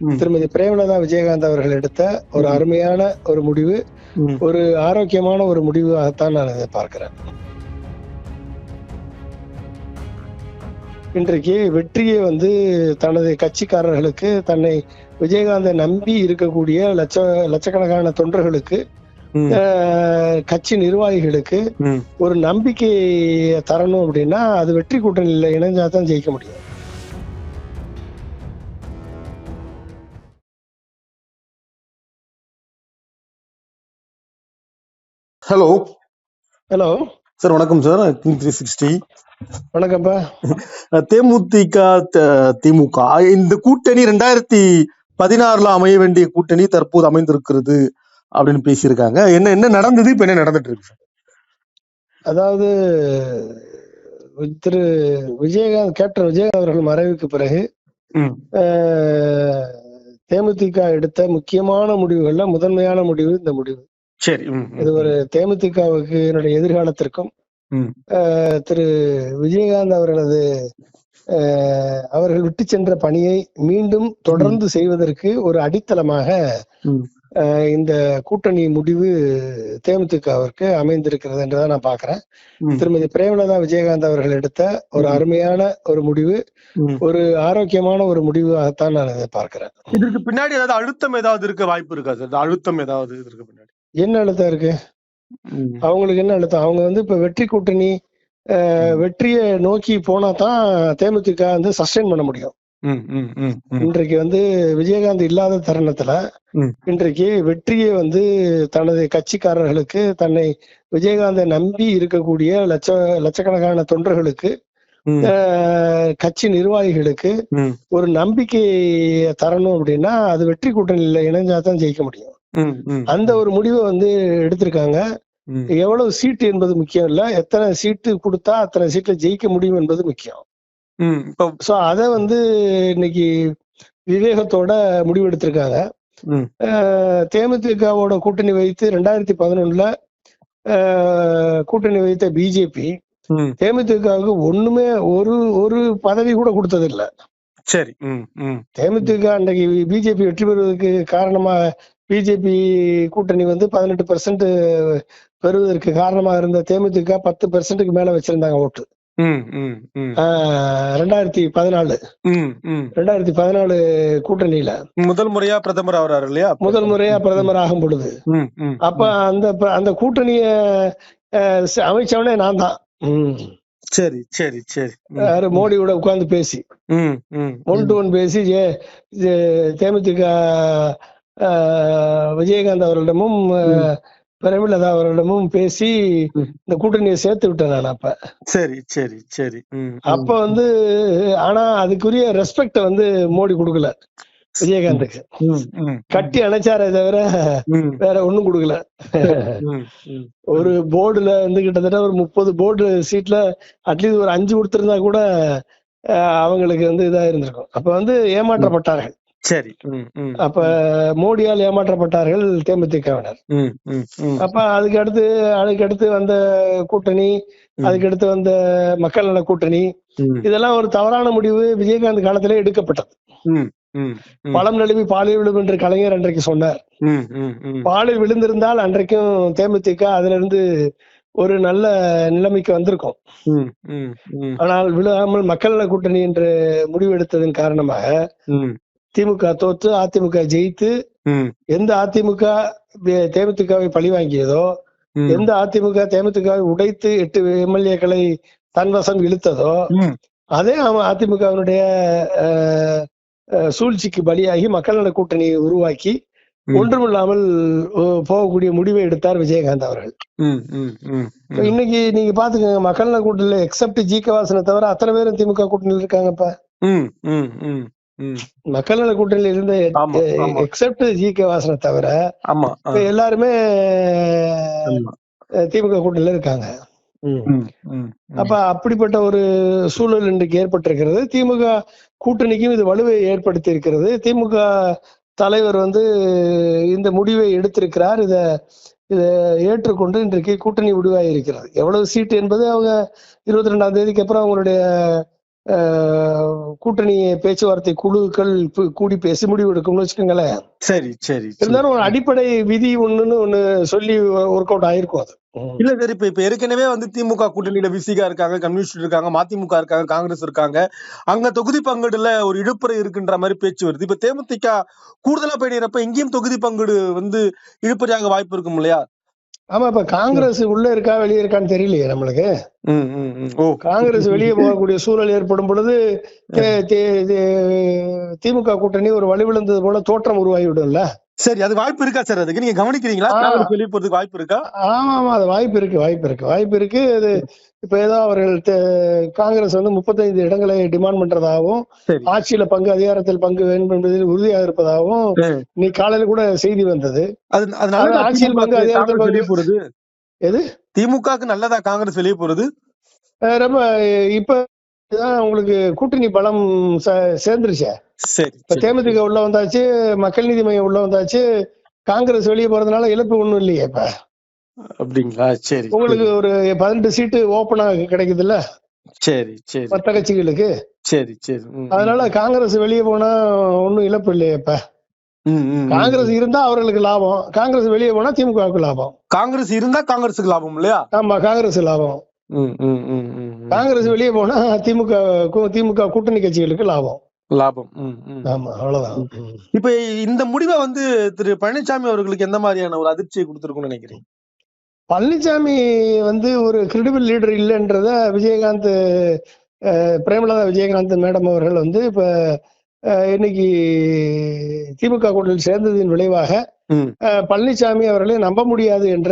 ம். திருமதி பிரேமலதா விஜயகாந்த் அவர்கள் எடுத்த ஒரு அருமையான ஒரு முடிவு, ம். ஒரு ஆரோக்கியமான ஒரு முடிவாகத்தான் நான் இதை பார்க்கிறேன். இன்றைக்கு வெற்றியை தனது கட்சிக்காரர்களுக்கு, தன்னை விஜயகாந்தை நம்பி இருக்கக்கூடிய லட்சக்கணக்கான தொண்டர்களுக்கு, ம். கட்சி நிர்வாகிகளுக்கு ம். ஒரு நம்பிக்கையை தரணும் அப்படின்னா அது வெற்றி கூட்டணியில இணைஞ்சாதான் ஜெயிக்க முடியும். ஹலோ ஹலோ சார், வணக்கம் சார். கிங் 360. வணக்கம்ப்பா. தேமுதிக திமுக இந்த கூட்டணி 2016 அமைய வேண்டிய கூட்டணி தற்போது அமைந்திருக்கிறது அப்படின்னு பேசியிருக்காங்க. என்ன என்ன நடந்தது, இப்ப என்ன நடந்துட்டு இருக்கு சார்? அதாவது திரு கேப்டன் விஜயகாந்த் அவர்கள் மறைவுக்கு பிறகு தேமுதிக எடுத்த முக்கியமான முடிவுகள்ல முதன்மையான முடிவு இந்த முடிவு. சரி. இது ஒரு தேமுதிகவுக்கு என்னுடைய எதிர்காலத்திற்கும் திரு விஜயகாந்த் அவர்கள் விட்டு சென்ற பணியை மீண்டும் தொடர்ந்து செய்வதற்கு ஒரு அடித்தளமாக இந்த கூட்டணி முடிவு தேமுதிகவிற்கு அமைந்திருக்கிறது என்றுதான் நான் பாக்குறேன். திருமதி பிரேமலதா விஜயகாந்த் அவர்கள் எடுத்த ஒரு அருமையான ஒரு முடிவு, ஒரு ஆரோக்கியமான ஒரு முடிவாகத்தான் நான் இதை பார்க்கிறேன். இதற்கு பின்னாடி ஏதாவது அழுத்தம் ஏதாவது இருக்க வாய்ப்பு இருக்கா சார்? அழுத்தம் ஏதாவது இருக்கு பின்னாடி? என்ன அழுத்தம் இருக்கு அவங்களுக்கு? என்ன அழுத்தம்? அவங்க இப்ப வெற்றி கூட்டணி வெற்றியை நோக்கி போனா தான் தேமுதிக சஸ்டெயின் பண்ண முடியும். இன்றைக்கு விஜயகாந்த் இல்லாத தருணத்துல இன்றைக்கு வெற்றியை தனது கட்சிக்காரர்களுக்கு, தன்னை விஜயகாந்தை நம்பி இருக்கக்கூடிய லட்சக்கணக்கான தொண்டர்களுக்கு, கட்சி நிர்வாகிகளுக்கு ஒரு நம்பிக்கையை தரணும் அப்படின்னா அது வெற்றி கூட்டணியில இணைஞ்சாதான் ஜெயிக்க முடியும். அந்த ஒரு முடிவை எடுத்திருக்காங்க. எவ்வளவு சீட்டு என்பது முக்கியம் இல்ல, எத்தனை சீட்டு கொடுத்தா அத்தனை சீட்ல ஜெயிக்க முடியும் என்பது முக்கியம். சோ அத இன்னைக்கு விவேகத்தோட முடிவு எடுத்திருக்காங்க. தேமுதிகவோட கூட்டணி வைத்து 2011 கூட்டணி வைத்த பிஜேபி தேமுதிகவுக்கு ஒண்ணுமே ஒரு பதவி கூட கொடுத்தது இல்ல. சரி. தேமுதிக அன்றைக்கு பிஜேபி வெற்றி பெறுவதற்கு காரணமா, பிஜேபி கூட்டணி 18% பெறுவதற்கு காரணமா இருந்த தேமுதிக 10%க்கு மேல வச்சிருந்தாங்க ஓட்டு. 2014 கூட்டணியில முதல் முறையா பிரதமர் ஆகிறார் இல்லையா? முதல் முறையா பிரதமர் ஆகும் பொழுது அப்ப அந்த கூட்டணிய அமைச்சவனே நான் தான். சரி சரி சரி. மோடியோட உட்கார்ந்து பேசி 1-to-1 பேசி தேமுதிக விஜயகாந்த் அவர்களிடமும் பிரேமலதா அவர்களிடமும் பேசி இந்த கூட்டணியை சேர்த்து விட்டேன் நான். அப்ப சரி சரி சரி. அப்ப ஆனா அதுக்குரிய ரெஸ்பெக்ட் மோடி கொடுக்கல விஜயகாந்துக்கு. கட்டி அணைச்சாரே தவிர வேற ஒண்ணும் கொடுக்கல. ஒரு போர்டுல கிட்டத்தட்ட ஒரு 30 போர்டு சீட்ல அட்லீஸ்ட் ஒரு 5 கொடுத்திருந்தா கூட அவங்களுக்கு இதா இருந்திருக்கும். அப்ப ஏமாற்றப்பட்டார்கள். சரி. அப்ப மோடியால் ஏமாற்றப்பட்டார்கள் தேமுதிகவினர். அப்ப அதுக்கு அடுத்து வந்த கூட்டணி, அதுக்கடுத்து வந்த மக்கள் நல கூட்டணி, இதெல்லாம் ஒரு தவறான முடிவு விஜயகாந்த் காலத்திலே எடுக்கப்பட்டது. பழம் நழுவி பாலில் விழும் என்று கலைஞர் அன்றைக்கு சொன்னார். பாலில் விழுந்திருந்தால் அன்றைக்கும் தேமுதிக அதுல இருந்து ஒரு நல்ல நிலைமைக்கு வந்திருக்கும். ஆனால் விழாமல் மக்கள் நல கூட்டணி என்று முடிவு எடுத்ததன் காரணமாக திமுக தோற்று அதிமுக ஜெயித்து, எந்த அதிமுக தேமுதிகவை பழி வாங்கியதோ, எந்த அதிமுக தேமுதிகவை உடைத்து 8 எம்எல்ஏக்களை தன்வசம் இழுத்ததோ, அதே அதிமுகவினுடைய சூழ்ச்சிக்கு பலியாகி மக்கள் நல கூட்டணியை உருவாக்கி ஒன்றுமில்லாமல் போகக்கூடிய முடிவை எடுத்தார் விஜயகாந்த் அவர்கள். இன்னைக்கு நீங்க பாத்துக்கோங்க, மக்கள் நல கூட்டணியில எக்ஸப்ட் ஜி.கே. வாசனை தவிர அத்தனை பேரும் திமுக கூட்டணியில் இருக்காங்கப்பா. மக்கள் நல கூட்டணியில இருந்த எக்ஸப்ட் ஜி.கே. வாசனை தவிர எல்லாருமே திமுக கூட்டணியில இருக்காங்க. அப்ப அப்படிப்பட்ட ஒரு சூழல் இன்றைக்கு ஏற்பட்டிருக்கிறது. திமுக கூட்டணிக்கும் இது வலுவை ஏற்படுத்தி இருக்கிறது. திமுக தலைவர் இந்த முடிவை எடுத்திருக்கிறார். இதை ஏற்றுக்கொண்டு இன்றைக்கு கூட்டணி முடிவாகி இருக்கிறது. எவ்வளவு சீட்டு என்பது அவங்க 22ஆம் தேதிக்கு அப்புறம் அவங்களுடைய கூட்டணி பேச்சுவார்த்தை குழுக்கள் கூடி பேசி முடிவு எடுக்கும்னு வச்சுக்கோங்களேன். சரி சரி. இருந்தாலும் ஒரு அடிப்படை விதி ஒண்ணு சொல்லி ஒர்க் அவுட் ஆயிருக்கும் அது. இல்ல சார், இப்ப ஏற்கனவே வந்து திமுக கூட்டணியில விசிகா இருக்காங்க, கம்யூனிஸ்ட் இருக்காங்க, மதிமுக இருக்காங்க, காங்கிரஸ் இருக்காங்க. அங்க தொகுதி பங்கீடுல ஒரு இழுப்பறை இருக்குன்ற மாதிரி பேச்சு வருது. இப்ப தேமுதிக கூடுதலா போயிடுறப்ப இங்கேயும் தொகுதி பங்கீடு வந்து இழுப்பறையாக வாய்ப்பு இருக்கும் இல்லையா? ஆமா, இப்ப காங்கிரஸ் உள்ள இருக்கா வெளியே இருக்கான்னு தெரியலையே நம்மளுக்கு. காங்கிரஸ் வெளியே போகக்கூடிய சூழல் ஏற்படும் பொழுது திமுக கூட்டணி ஒரு வலுவிழந்தது போல தோற்றம் உருவாகிவிடும்ல. சரி, அது வாய்ப்பு இருக்கா சார்? அதுக்கு நீங்க கவனிக்கிறீங்களா? வெளியே போறதுக்கு வாய்ப்பு இருக்கா? ஆமா, அது வாய்ப்பு இருக்கு. அது இப்ப ஏதோ அவர்கள் காங்கிரஸ் வந்து 35 இடங்களை டிமாண்ட் பண்றதாகவும், ஆட்சியில பங்கு, அதிகாரத்தில் பங்கு வேண்டும் என்பதில் உறுதியாக இருப்பதாகவும் நீ காலையில கூட செய்தி வந்தது. ஆட்சியில் பங்கு, அதிகாரத்தில் பங்கு போறது எது திமுகவுக்கு நல்லதா? காங்கிரஸ் வெளியே போறது ரொம்ப இப்பதான் உங்களுக்கு கூட்டணி பலம் சேர்ந்துருச்சு. இப்ப தேமுதிக உள்ள வந்தாச்சு, மக்கள் நீதி மையம் உள்ள வந்தாச்சு, காங்கிரஸ் வெளியே போறதுனால இழப்பு ஒண்ணும் இல்லையே இப்ப. அப்படிங்களா? சரி, உங்களுக்கு ஒரு 18 சீட்டு ஓப்பனா கிடைக்குதுல்ல. சரி சரி. மற்ற கட்சிகளுக்கு. சரி சரி. அதனால காங்கிரஸ் வெளியே போனா ஒன்னும் இழப்பு இல்லையே இப்ப. காங்கிரஸ் இருந்தா அவர்களுக்கு லாபம், காங்கிரஸ் வெளியே போனா திமுகவுக்கு லாபம். காங்கிரஸ் இருந்தா காங்கிரஸுக்கு லாபம் இல்லையா? ஆமா, காங்கிரஸ் லாபம். காங்கிரஸ் வெளியே போனா திமுக கூட்டணி கட்சிகளுக்கு லாபம். ஆமா, அவ்வளவுதான். இப்ப இந்த முடிவை வந்து திரு பழனிசாமி அவர்களுக்கு எந்த மாதிரியான ஒரு அதிர்ச்சியை கொடுத்திருக்கும்னு நினைக்கிறீங்க? பழனிசாமி வந்து ஒரு கிரெடிபிள் லீடர் இல்லைன்றத விஜயகாந்த், பிரேமலதா விஜயகாந்த் மேடம் அவர்கள் வந்து இப்ப இன்னைக்கு திமுக கூட்டணியில் சேர்ந்ததின் விளைவாக பழனிசாமி அவர்களை நம்ப முடியாது என்ற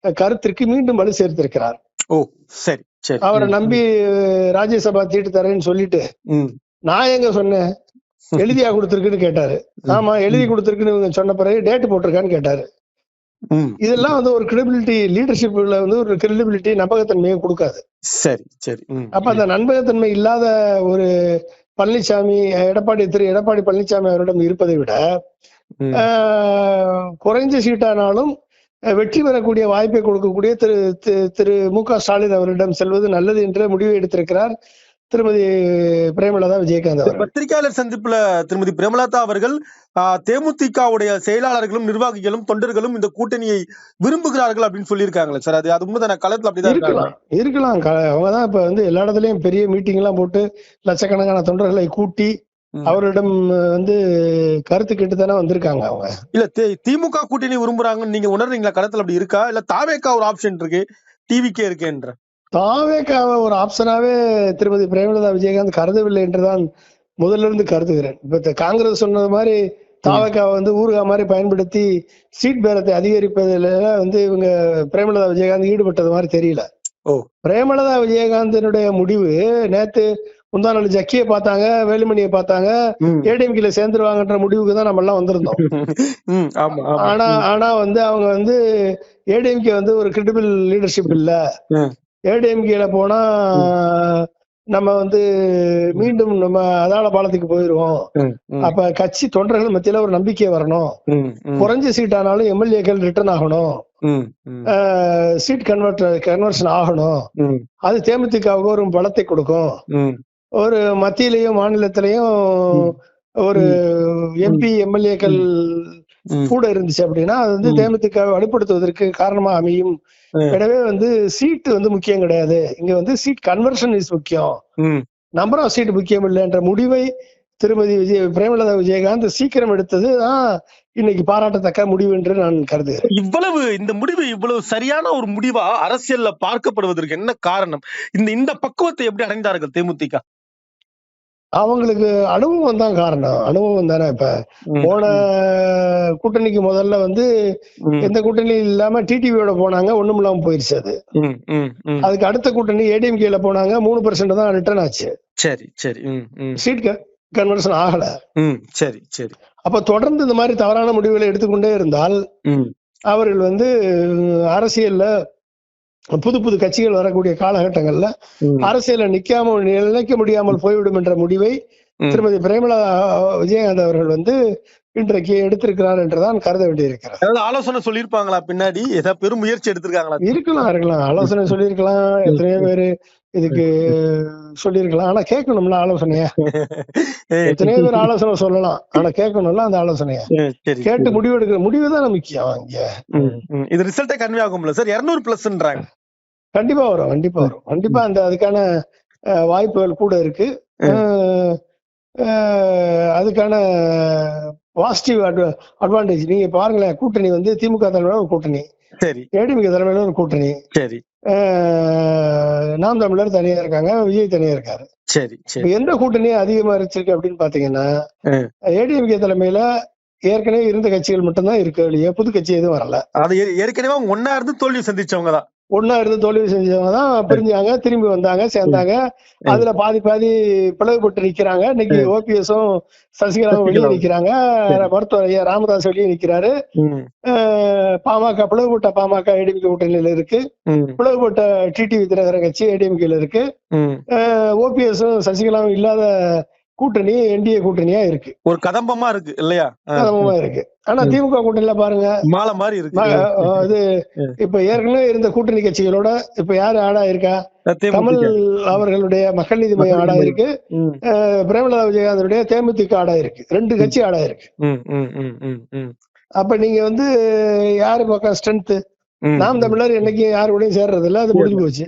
கருத்திற்கு மீண்டும் வலு சேர்த்திருக்கிறார். அவரை நம்பி ராஜ்யசபா சீட்டு தரேன்னு சொல்லிட்டு நான் எங்க சொன்னேன், எழுதியா கொடுத்திருக்குன்னு கேட்டாரு. ஆமா, எழுதி கொடுத்திருக்குன்னு சொன்ன பிறகு டேட் போட்டிருக்கான்னு கேட்டாரு. இதெல்லாம் வந்து ஒரு கிரெடிபிலிட்டி, லீடர்ஷிப்ல வந்து ஒரு கிரெடிபிலிட்டி, நம்பகத்தன்மையை கொடுக்காது. சரி சரி. அப்ப அந்த நம்பகத்தன்மை இல்லாத ஒரு பழனிசாமி, திரு எடப்பாடி பழனிசாமி அவரிடம் இருப்பதை விட குறைஞ்ச சீட்டானாலும் வெற்றி பெறக்கூடிய வாய்ப்பை கொடுக்கக்கூடிய திரு மு.க. ஸ்டாலின் அவரிடம் செல்வது நல்லது என்ற முடிவை எடுத்திருக்கிறார் திருமதி பிரேமலதா விஜயகாந்த் அவர்கள். பத்திரிகையாளர் சந்திப்புல திருமதி பிரேமலதா அவர்கள் தேமுதிகவுடைய செயலாளர்களும் நிர்வாகிகளும் தொண்டர்களும் இந்த கூட்டணியை விரும்புகிறார்கள் அப்படின்னு சொல்லியிருக்காங்களே சார், அது உண்மைதான? களத்துல அப்படிதான் இருக்கலாம். அவங்கதான் இப்ப வந்து எல்லா இடத்துலயும் பெரிய மீட்டிங் எல்லாம் போட்டு லட்சக்கணக்கான தொண்டர்களை கூட்டி அவரிடம் வந்து கருத்து கேட்டு தானே வந்திருக்காங்க அவங்க. இல்ல திமுக கூட்டணி விரும்புறாங்கன்னு நீங்க உணர்றீங்களா? களத்துல அப்படி இருக்கா? இல்ல தாவேகா ஒரு ஆப்ஷன் இருக்கு, டிவிக்கே இருக்கேன்ற? தாவேகாவை ஒரு ஆப்ஷனாவே திருமதி பிரேமலதா விஜயகாந்த் கருதவில்லை என்றுதான் முதல்ல இருந்து கருதுகிறேன். இப்ப காங்கிரஸ் சொன்னது மாதிரி தாவேகாவை வந்து ஊர்கா மாதிரி பயன்படுத்தி சீட் பேரத்தை அதிகரிப்பதில் வந்து இவங்க பிரேமலதா விஜயகாந்த் ஈடுபட்டது மாதிரி தெரியல. பிரேமலதா விஜயகாந்தனுடைய முடிவு நேத்து முந்தா நாள் ஜக்கியை பார்த்தாங்க, வேலுமணியை பார்த்தாங்க, ஏடிஎம்கேல சேர்ந்துருவாங்கன்ற முடிவுக்கு தான் நம்ம எல்லாம் வந்திருந்தோம். ஆனா வந்து அவங்க வந்து ஏடிஎம்கே வந்து ஒரு கிரெடிபிள் லீடர்ஷிப் இல்ல, ஏடிஎம்கேல போனா நம்ம வந்து மீண்டும் நம்ம அதாள பாலத்துக்கு போயிருவோம். அப்ப கட்சி தொண்டர்கள் மத்தியில ஒரு நம்பிக்கை வரணும், குறைஞ்ச சீட் ஆனாலும் எம்எல்ஏக்கள் ரிட்டர்ன் ஆகணும், சீட் கன்வர்ஷன் ஆகணும். அது தேமுதிகவுக்கு ஒரு பலத்தை கொடுக்கும். ஒரு மத்தியிலையும் மாநிலத்திலையும் ஒரு எம்பி எம்எல்ஏக்கள் கூட இருந்துச்சு அப்படின்னா அது வந்து தேமுதிக வலுப்படுத்துவதற்கு காரணமா அமையும். எனவே வந்து சீட் வந்து முக்கியம் கிடையாது, இங்க வந்து சீட் கன்வர்ஷன் இஸ் முக்கியம், நம்பர் ஆஃப் சீட் முக்கியம் இல்லை என்ற முடிவை திருமதி பிரேமலதா விஜயகாந்த் சீக்கிரம் எடுத்தது இன்னைக்கு பாராட்டத்தக்க முடிவு என்று நான் கருதுகிறேன். இந்த முடிவு இவ்வளவு சரியான ஒரு முடிவா அரசியல்ல பார்க்கப்படுவதற்கு என்ன காரணம்? இந்த பக்குவத்தை எப்படி அடைந்தார்கள் தேமுதிக? அவங்களுக்கு அனுபவம் தான் காரணம். அனுபவம் தானே. இப்ப போன கூட்டணிக்கு முதல்ல வந்து எந்த கூட்டணி இல்லாம டிடிவியோட போனாங்க, ஒண்ணும் இல்லாம போயிருச்சு. அதுக்கு அடுத்த கூட்டணி ஏடிஎம்கேல போனாங்க, 3% தான் ரிட்டர்ன் ஆச்சு. சரி சரி. சீட் கன்வர்ஷன் ஆகல. சரி சரி. அப்ப தொடர்ந்து இந்த மாதிரி தவறான முடிவுகளை எடுத்துக்கொண்டே இருந்தால் அவர்கள் வந்து அரசியல்ல புது புது கட்சிகள் வரக்கூடிய காலகட்டங்கள்ல அரசியல நிலைக்க முடியாமல் போய்விடும் என்ற முடிவை திருமதி பிரேமலா விஜயகாந்த் அவர்கள் வந்து இன்றைக்கு எடுத்திருக்கிறார் என்றுதான் கருத வேண்டியிருக்கிறது. ஏதாவது ஆலோசனை சொல்லியிருப்பாங்களா பின்னாடி? ஏதாவது பெரும் முயற்சி எடுத்திருக்காங்களா? இருக்கலாம் ஆலோசனை சொல்லியிருக்கலாம். எத்தனையோ பேரு இதுக்கு சொல்லியிருக்கலாம். ஆனா கேட்கணும்ல ஆலோசனைய. எத்தனையோ பேர் ஆலோசனை சொல்லலாம். ஆனா கேட்கணும்ல அந்த ஆலோசனைய. கேட்டு முடிவு எடுக்கிற முடிவு தான் முக்கியம் இங்க. இது ரிசல்ட்டே கன்வே ஆகும்ல சார்? 200+ன்றாங்க. கண்டிப்பா வரும். கண்டிப்பா அந்த அதுக்கான வாய்ப்புகள் கூட இருக்கு. அதுக்கான பாசிட்டிவ் அட்வான்டேஜ் நீங்க பாருங்களேன். கூட்டணி வந்து திமுக தலைமையில ஒரு கூட்டணி, சரி, ஏடிஎம்கே தலைமையில ஒரு கூட்டணி, சரி, நாம் தமிழர் தனியா இருக்காங்க, விஜய் தனியா இருக்காரு. சரி, சரி. எந்த கூட்டணி அதிகமா இருந்திருக்கு அப்படின்னு பாத்தீங்கன்னா, ஏடிஎம்கே தலைமையில ஏற்கனவே இருந்த கட்சிகள் மட்டும்தான் இருக்கு, இல்லையா புது கட்சி எதுவும் வரல. அது ஏற்கனவே ஒன்னா இருந்து தோல்வி சந்திச்சவங்க தான். ஒன்னா இருந்து தோல்வி செஞ்சவங்க தான் பிரிஞ்சாங்க, திரும்பி வந்தாங்க, சேர்ந்தாங்க. அதுல பாதி பிளவுபட்டு நிக்கிறாங்க. இன்னைக்கு ஓபிஎஸும் சசிகலாவும் வெளியே நிக்கிறாங்க. மருத்துவர் ஐயா ராமதாஸ் வெளியே நிக்கிறாரு. பாமக பிளவுபட்ட பாமக ஏடிஎம்கே கூட்டணியில இருக்கு. பிளவுபட்ட டிடிவி தினகரன் கட்சி ஏடிஎம்கேல இருக்கு. ஓபிஎஸும் சசிகலாவும் இல்லாத கூட்டணி என்டிஏ கூட்டணியா இருக்கு. ஒரு கதம்பமா இருக்கு இல்லையா? கதம்பமா இருக்கு. ஆனா திமுக கூட்டணியில பாருங்க மாலை மாதிரி இருக்கு. அது இப்ப ஏற்கனவே இருந்த கூட்டணி கட்சிகளோட இப்ப யாரு ஆடா இருக்கா? கமல் அவர்களுடைய மக்கள் நீதி மையம் ஆடா இருக்கு. பிரேமலதா விஜயகாந்தனுடைய தேமுதிக ஆடா இருக்கு. 2 கட்சி ஆடா இருக்கு. அப்ப நீங்க வந்து யாரு பக்கம் ஸ்ட்ரென்த்? நாம் தமிழர் என்னைக்கு யாரோடையும் சேர்றது இல்ல, அது முடிஞ்சு போச்சு.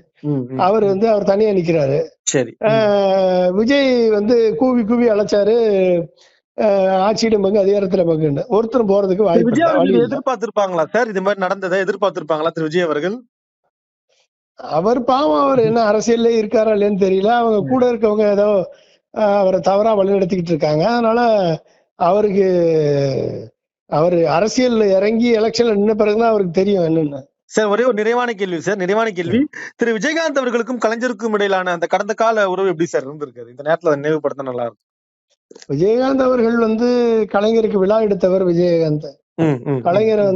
அவர் தனியா நிக்கிறாரு. சரி. விஜய் கூவி அழைச்சாரு, ஆட்சியிலும் பங்கு அதிகாரத்துல பங்குன்னு. ஒருத்தரும் போறதுக்கு வாய்ப்பு எதிர்பார்த்திருப்பாங்களா சார்? இது மாதிரி நடந்ததை எதிர்பார்த்திருப்பாங்களா திரு விஜய் அவர்கள்? அவர் பாவம், அவர் என்ன அரசியல்ல இருக்காரா இல்லைன்னு தெரியல. அவங்க கூட இருக்கவங்க ஏதோ அவரை தவறா வழி நடத்திக்கிட்டு இருக்காங்க. அதனால அவர் அரசியல் இறங்கி எலெக்ஷன்ல நின்ன பிறகுதான் அவருக்கு தெரியும் என்னன்னு. சார் ஒரே ஒரு நிறைவான கேள்வி சார். நிறைவான கேள்வி, திரு விஜயகாந்த் அவர்களுக்கும் கலைஞருக்கும் இடையிலான அந்த கடந்த கால உறவு எப்படி சார் இருந்திருக்காரு? இந்த நேரத்துல அதை நினைவுபடுத்த நல்லா இருக்கும். விஜயகாந்த் அவர்கள் கலைஞருக்கு விழா எடுத்தவர். விஜயகாந்த் கலைஞரை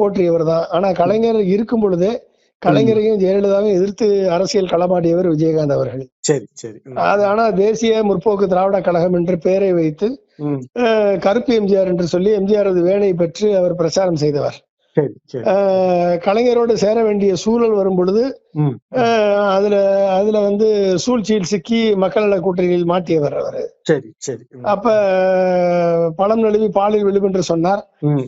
போற்றியவர் தான். ஆனா கலைஞர் இருக்கும் பொழுதே கலைஞரையும் ஜெயலலிதாவையும் எதிர்த்து அரசியல் களமாடியவர் விஜயகாந்த் அவர்கள். சரி, சரி. அது ஆனா தேசிய முற்போக்கு திராவிட கழகம் என்று பெயரை வைத்து கருப்பு எம்ஜிஆர் என்று சொல்லி எம்ஜிஆர் வேனை பெற்று அவர் பிரச்சாரம் செய்தவர். கலைஞரோடு சேர வேண்டிய சூழல் வரும் பொழுது அதுல சூழ்ச்சியில் சிக்கி மக்கள் நல கூட்டணியில் மாட்டியவர் அவரு. அப்ப பழம் நழுவி பாலில் விழும் என்று சொன்னார்.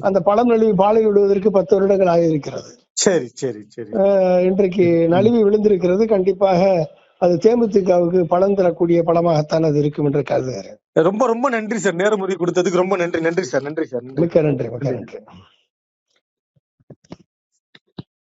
அந்த பழம் நழுவி பாலில் விழுவதற்கு 10 வருடங்கள் ஆகியிருக்கிறது. சரி, சரி, சரி. இன்றைக்கு நழுவி விழுந்திருக்கிறது. கண்டிப்பாக அது தேமுதிகவுக்கு பலன் தரக்கூடிய பலமாகத்தான் அது இருக்கும் என்று கருதுகிறேன். ரொம்ப ரொம்ப நன்றி சார். நேரம் ஒதுக்கி கொடுத்ததுக்கு ரொம்ப நன்றி. நன்றி சார். நன்றி சார். மிக்க நன்றி.